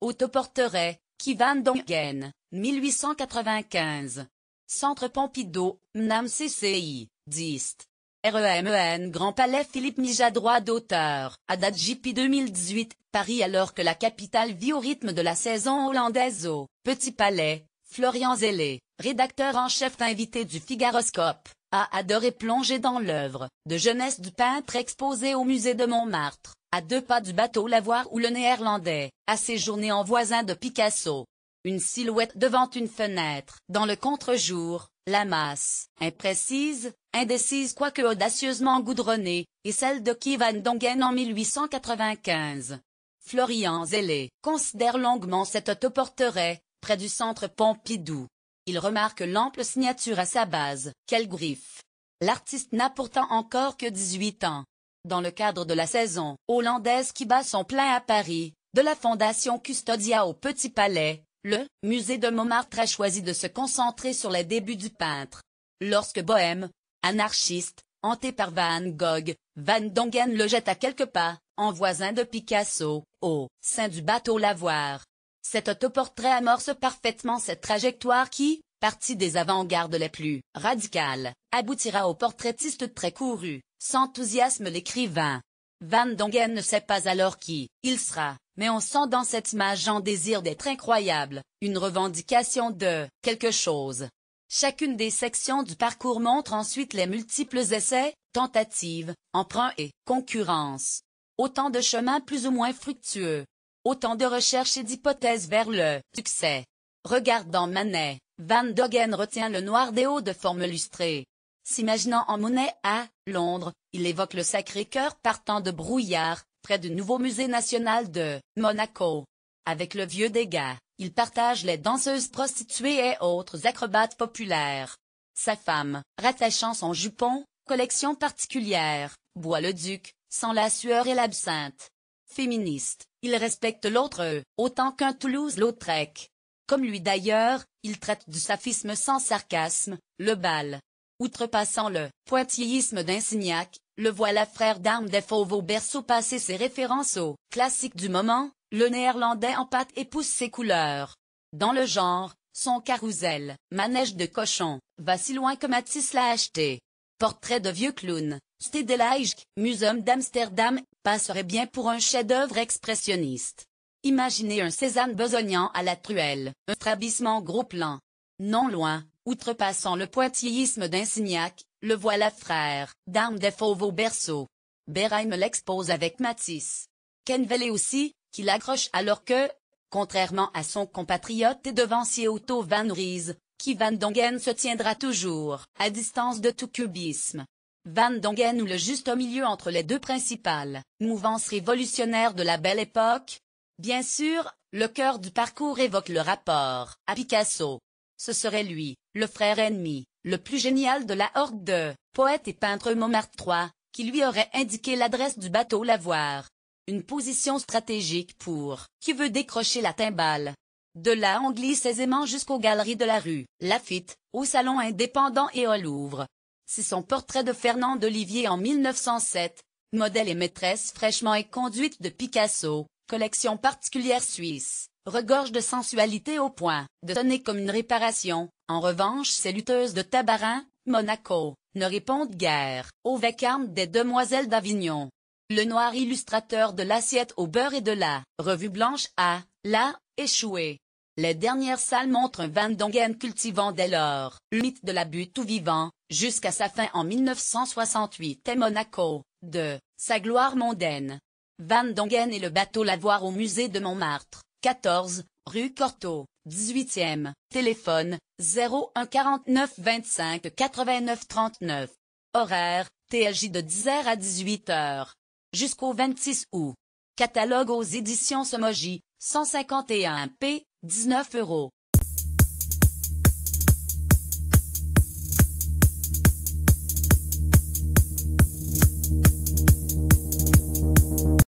Autoportrait, Qui van Dongen, 1895. Centre Pompidou, Mnam CCI, Dist. REMEN Grand Palais Philippe Mijat Droit d'auteur, à date JP 2018, Paris. Alors que la capitale vit au rythme de la saison hollandaise au Petit Palais, Florian Zélé, rédacteur en chef invité du Figaroscope, a adoré plonger dans l'œuvre de jeunesse du peintre exposée au musée de Montmartre, à 2 pas du bateau Lavoir où le Néerlandais a séjourné en voisin de Picasso. Une silhouette devant une fenêtre, dans le contre-jour, la masse, imprécise, indécise quoique audacieusement goudronnée, est celle de Qui van Dongen en 1895. Florian Zélé considère longuement cet autoportrait, près du centre Pompidou. Il remarque l'ample signature à sa base. Quel griffe! L'artiste n'a pourtant encore que 18 ans. Dans le cadre de la saison hollandaise qui bat son plein à Paris, de la Fondation Custodia au Petit Palais, le musée de Montmartre a choisi de se concentrer sur les débuts du peintre. Lorsque bohème, anarchiste, hanté par Van Gogh, Van Dongen le jette à quelques pas, en voisin de Picasso, au sein du bateau Lavoir. Cet autoportrait amorce parfaitement cette trajectoire qui, partie des avant-gardes les plus radicales, aboutira au portraitiste très couru, s'enthousiasme l'écrivain. Van Dongen ne sait pas alors qui il sera, mais on sent dans cette image un désir d'être incroyable, une revendication de quelque chose. Chacune des sections du parcours montre ensuite les multiples essais, tentatives, emprunts et concurrences. Autant de chemins plus ou moins fructueux. Autant de recherches et d'hypothèses vers le succès. Regardant Manet, Van Dongen retient le noir des hauts de forme lustrée. S'imaginant en Monet à Londres, il évoque le Sacré-Cœur partant de Brouillard, près du nouveau musée national de Monaco. Avec le vieux Degas, il partage les danseuses prostituées et autres acrobates populaires. Sa femme, rattachant son jupon, collection particulière, Bois-le-Duc, sans la sueur et l'absinthe. Féministe, il respecte l'autre autant qu'un Toulouse-Lautrec. Comme lui d'ailleurs, il traite du saphisme sans sarcasme, le bal. Outrepassant le pointillisme d'Insignac, le voilà frère d'armes des fauves au berceau passé ses références au classique du moment, le néerlandais en pâte épouse ses couleurs. Dans le genre, son carrousel, manège de cochon, va si loin que Matisse l'a acheté. Portrait de vieux clown, Stedelijk, Muséum d'Amsterdam, passerait bien pour un chef-d'œuvre expressionniste. Imaginez un Cézanne besognant à la truelle, un strabisme gros plan. Non loin, outrepassant le pointillisme d'Insignac, le voilà frère d'armes des fauves au berceau. Beraim l'expose avec Matisse. Kenvelle aussi, qui l'accroche alors que, contrairement à son compatriote et devancier Otto van Ries, Qui van Dongen se tiendra toujours à distance de tout cubisme. Van Dongen ou le juste milieu entre les deux principales mouvances révolutionnaires de la Belle Époque. Bien sûr, le cœur du parcours évoque le rapport à Picasso. Ce serait lui, le frère ennemi, le plus génial de la horde de poètes et peintres montmartrois, qui lui aurait indiqué l'adresse du bateau Lavoir. Une position stratégique pour qui veut décrocher la timbale. De là on glisse aisément jusqu'aux galeries de la rue Laffitte, au Salon indépendant et au Louvre. C'est son portrait de Fernande Olivier en 1907, modèle et maîtresse fraîchement éconduite de Picasso, collection particulière suisse, regorge de sensualité au point de sonner comme une réparation. En revanche ces lutteuses de Tabarin, Monaco, ne répondent guère au vacarme des demoiselles d'Avignon. Le noir illustrateur de l'assiette au beurre et de la revue blanche a, là, échoué. Les dernières salles montrent un Van Dongen cultivant dès lors le mythe de la butte tout vivant, jusqu'à sa fin en 1968 et Monaco, de sa gloire mondaine. Van Dongen et le bateau Lavoir au musée de Montmartre, 14, rue Cortot, 18e, téléphone, 01 49 25 89 39. Horaire, TLJ de 10h à 18h. Jusqu'au 26 août. Catalogue aux éditions Somogy, 151 p, 19 €.